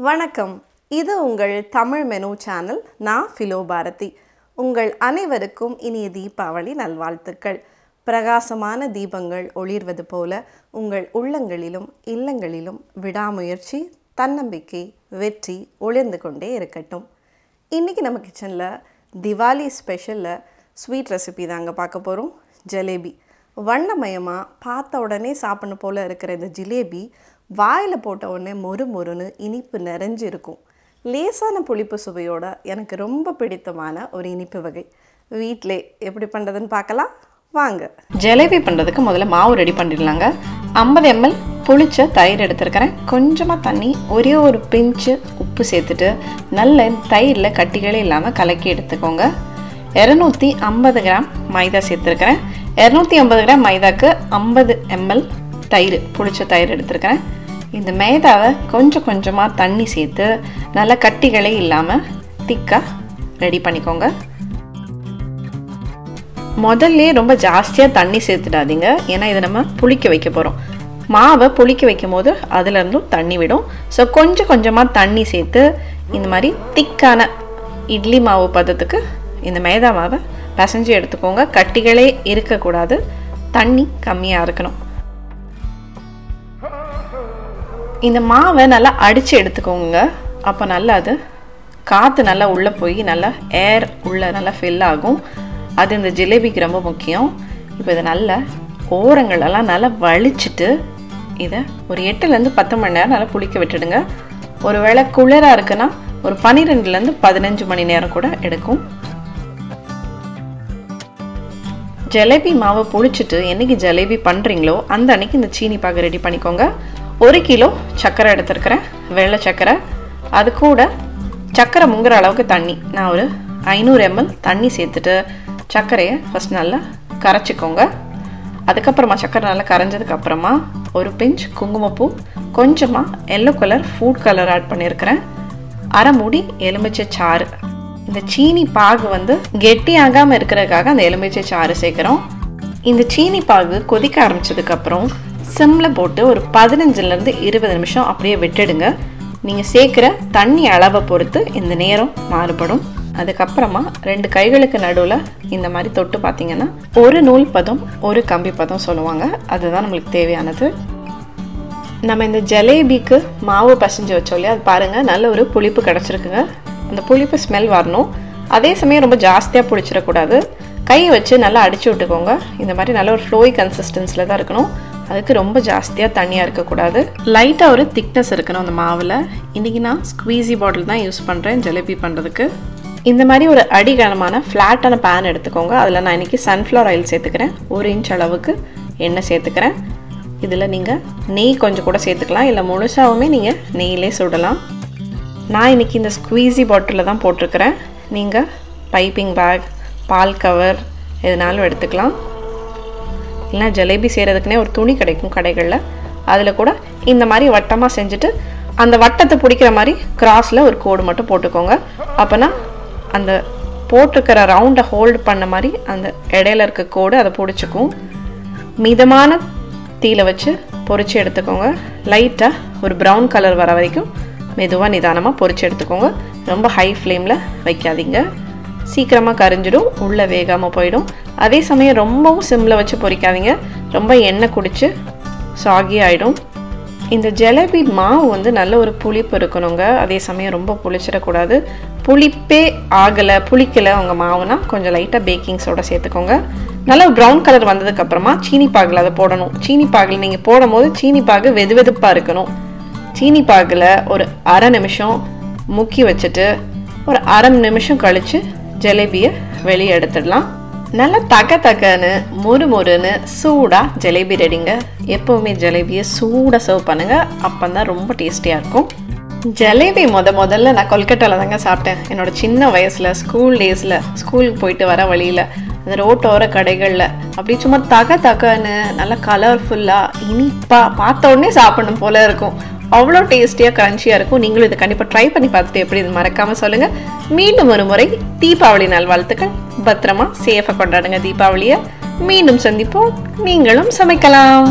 வணக்கம். இது உங்கள் தமிழ் மெனு சேனல். நான் ஃபிலோ பாரதி. உங்கள் அனைவருக்கும் இனிய தீபாவளி நல்வாழ்த்துக்கள். பிரகாசமான தீபங்கள் ஒளிர்வது போல உங்கள் உள்ளங்களிலும் இல்லங்களிலும் விடாமுயற்சி, தன்னம்பிக்கை, வெற்றி ஒளிர்ந்து கொண்டே இருக்கட்டும். இன்றைக்கி நம்ம கிச்சனில் திவாலி ஸ்பெஷலில் ஸ்வீட் ரெசிபி தாங்க பார்க்க போகிறோம். ஜலேபி. வண்ணமயமாக பார்த்த உடனே சாப்பிடணும் போல் இருக்கிற இந்த ஜிலேபி வாயில் போட்ட உடனே மொறுன்னு இனிப்பு நிறைஞ்சிருக்கும். லேசான புளிப்பு சுவையோட எனக்கு ரொம்ப பிடித்தமான ஒரு இனிப்பு வகை. வீட்டிலே எப்படி பண்ணுறதுன்னு பார்க்கலாம் வாங்க. ஜலேபி பண்ணுறதுக்கு முதல்ல மாவு ரெடி பண்ணிடலாங்க. 50 ml புளிச்ச தயிர் எடுத்துருக்கிறேன். கொஞ்சமாக தண்ணி, ஒரே ஒரு பிஞ்சு உப்பு சேர்த்துட்டு நல்ல தயிரில் கட்டிகளே இல்லாமல் கலக்கி எடுத்துக்கோங்க. 250 கிராம் மைதா சேர்த்துருக்கிறேன். 250 கிராம் மைதாக்கு 50 ml தயிர், புளிச்ச தயிர் எடுத்துருக்கிறேன். இந்த மைதாவை கொஞ்சம் கொஞ்சமாக தண்ணி சேர்த்து நல்லா கட்டிகளே இல்லாமல் திக்காக ரெடி பண்ணிக்கோங்க. முதல்ல ரொம்ப ஜாஸ்தியாக தண்ணி சேர்த்துடாதீங்க, ஏன்னா இதை நம்ம புளிக்க வைக்க போகிறோம். மாவை புளிக்க வைக்கும் போது அதுலேருந்தும் தண்ணி விடும். ஸோ கொஞ்சம் கொஞ்சமாக தண்ணி சேர்த்து இந்த மாதிரி திக்கான இட்லி மாவு பதத்துக்கு இந்த மைதா மாவை பிசைஞ்சு எடுத்துக்கோங்க. கட்டிகளே இருக்கக்கூடாது, தண்ணி கம்மியாக இருக்கணும். இந்த மாவை நல்லா அடித்து எடுத்துக்கோங்க. அப்போ நல்லா அது காற்று நல்லா உள்ளே போய் நல்லா ஏர் உள்ளே நல்லா ஃபில் ஆகும். அது இந்த ஜிலேபிக்கு ரொம்ப முக்கியம். இப்போ இதை நல்லா ஓரங்களெல்லாம் நல்லா வலிச்சிட்டு இதை ஒரு 8லேருந்து 10 மணி நேரம் நல்லா புளிக்க விட்டுடுங்க. ஒரு வேளை குளிராக இருக்குன்னா ஒரு 12லேருந்து 15 மணி நேரம் கூட எடுக்கும். ஜலேபி மாவை புளிச்சிட்டு என்றைக்கு ஜலேபி பண்ணுறீங்களோ அந்த அன்றைக்கி இந்த சீனி பாகு ரெடி பண்ணிக்கோங்க. 1 கிலோ சர்க்கரை எடுத்துருக்கிறேன், வெள்ளை சர்க்கரை. அது கூட சர்க்கரை முங்குற அளவுக்கு தண்ணி, நான் ஒரு 500 ml தண்ணி சேர்த்துட்டு சர்க்கரையை ஃபஸ்ட் நல்லா கரைச்சிக்கோங்க. அதுக்கப்புறமா சர்க்கரை நல்லா கரைஞ்சதுக்கப்புறமா ஒரு பிஞ்ச் குங்குமப்பூ, கொஞ்சமாக yellow colour food colour add பண்ணியிருக்கிறேன், அரை மூடி எலுமிச்சை சாறு. இந்த சீனி பாகு கெட்டி ஆகாமல் இருக்கிறதுக்காக அந்த எலுமிச்சை சாறு சேர்க்குறோம். இந்த சீனி பாகு கொதிக்க ஆரம்பித்ததுக்கப்புறம் சிம்மில் போட்டு ஒரு 15லேருந்து 20 நிமிஷம் அப்படியே விட்டுடுங்க. நீங்கள் சேர்க்குற தண்ணி அளவை பொறுத்து இந்த நேரம் மாறுபடும். அதுக்கப்புறமா 2 கைகளுக்கு நடுவில் இந்த மாதிரி தொட்டு பார்த்தீங்கன்னா ஒரு நூல் பதம் ஒரு கம்பி பதம் சொல்லுவாங்க, அதுதான் நம்மளுக்கு தேவையானது. நம்ம இந்த ஜலேபிக்கு மாவு பசைஞ்சு வச்சோம் இல்லையா, அது பாருங்கள் நல்ல ஒரு புளிப்பு கிடச்சிருக்குங்க. அந்த புளிப்பு ஸ்மெல் வரணும். அதே சமயம் ரொம்ப ஜாஸ்தியாக புளிச்சிடக்கூடாது. கையை வச்சு நல்லா அடித்து விட்டுக்கோங்க. இந்த மாதிரி நல்ல ஒரு ஃப்ளோய் கன்சிஸ்டன்ஸில் தான் இருக்கணும். அதுக்கு ரொம்ப ஜாஸ்தியாக தண்ணியாக இருக்கக்கூடாது. லைட்டாக ஒரு திக்னஸ் இருக்கணும் அந்த மாவில். இன்றைக்கி நான் ஸ்குவீஸி பாட்டில் தான் யூஸ் பண்ணுறேன் ஜலேபி பண்ணுறதுக்கு. இந்த மாதிரி ஒரு அடிகனமான ஃப்ளாட்டான பேன் எடுத்துக்கோங்க. அதில் நான் இன்றைக்கி சன்ஃப்ளவர் ஆயில் சேர்த்துக்கிறேன். 1 இன்ச் அளவுக்கு எண்ணெய் சேர்த்துக்கிறேன். இதில் நீங்கள் நெய் கொஞ்சம் கூட சேர்த்துக்கலாம், இல்லை முழுசாகவுமே நீங்கள் நெய்யிலே சுடலாம். நான் இன்றைக்கி இந்த ஸ்குவீஸி பாட்டிலில் தான் போட்டிருக்கிறேன். நீங்கள் பைப்பிங் பேக், பால் கவர் எதுனாலும் எடுத்துக்கலாம். இல்லைனா ஜலேபி செய்கிறதுக்குனே ஒரு துணி கிடைக்கும் கடைகளில், அதில் கூட இந்த மாதிரி வட்டமாக செஞ்சுட்டு அந்த வட்டத்தை பிடிக்கிற மாதிரி கிராஸில் ஒரு கோடு மட்டும் போட்டுக்கோங்க. அப்போனா அந்த போட்டிருக்கிற ரவுண்டை ஹோல்டு பண்ண மாதிரி அந்த இடையில இருக்க கோடு அதை பிடிச்சிக்கும். மிதமான தீயில வச்சு பொரிச்சு எடுத்துக்கோங்க. லைட்டாக ஒரு ப்ரௌன் கலர் வர வரைக்கும் மெதுவாக நிதானமாக பொரிச்சு எடுத்துக்கோங்க. ரொம்ப ஹை ஃப்ளேமில் வைக்காதீங்க, சீக்கிரமாக கரிஞ்சிடும், உள்ளே வேகாமல் போயிடும். அதே சமயம் ரொம்பவும் சிம்மில் வச்சு பொரிக்காதீங்க, ரொம்ப எண்ணெய் குடித்து சாகி ஆகிடும். இந்த ஜலேபி மாவு நல்ல ஒரு புளிப்பு இருக்கணுங்க. அதே சமயம் ரொம்ப புளிச்சிடக்கூடாது. புளிப்பே ஆகலை, புளிக்கலை உங்கள் மாவுனா கொஞ்சம் லைட்டாக பேக்கிங் சோடா சேர்த்துக்கோங்க. நல்லா ப்ரௌன் கலர் வந்ததுக்கப்புறமா சீனி பாகில் அதை போடணும். சீனி பாகில் நீங்கள் போடும் போது சீனி பாகு வெதுவெதுப்பாக இருக்கணும். சீனி பாகில் ஒரு அரை நிமிஷம் முக்கி வச்சுட்டு ஒரு அரை நிமிஷம் கழித்து ஜலேபியை வெளியே எடுத்துடலாம். நல்லா தக்கன்னு மொறுன்னு சூடாக ஜலேபி ரெடிங்க. எப்போவுமே ஜலேபியை சூடாக சர்வ் பண்ணுங்கள், அப்போ தான் ரொம்ப டேஸ்டியாக இருக்கும். ஜலேபி முதல்ல நான் கொல்கட்டாவில் தாங்க சாப்பிட்டேன். என்னோடய சின்ன வயசில் ஸ்கூல் டேஸில் ஸ்கூலுக்கு போயிட்டு வர வழியில் அந்த ரோட்டோர கடைகளில் அப்படி சும்மா தக்கன்னு நல்லா கலர்ஃபுல்லாக இனிப்பாக பார்த்த உடனே சாப்பிடணும் போல் இருக்கும். அவ்வளோ டேஸ்டியாக கிரன்ச்சியாக இருக்கும். நீங்களும் இதை கண்டிப்பாக ட்ரை பண்ணி பார்த்துட்டு எப்படி இது மறக்காமல் சொல்லுங்கள். மீண்டும் ஒரு முறை தீபாவளி நல்வாழ்த்துக்கள். பத்திரமா சேஃபாக கொண்டாடுங்க தீபாவளியை. மீண்டும் சந்திப்போம். நீங்களும் சமைக்கலாம்.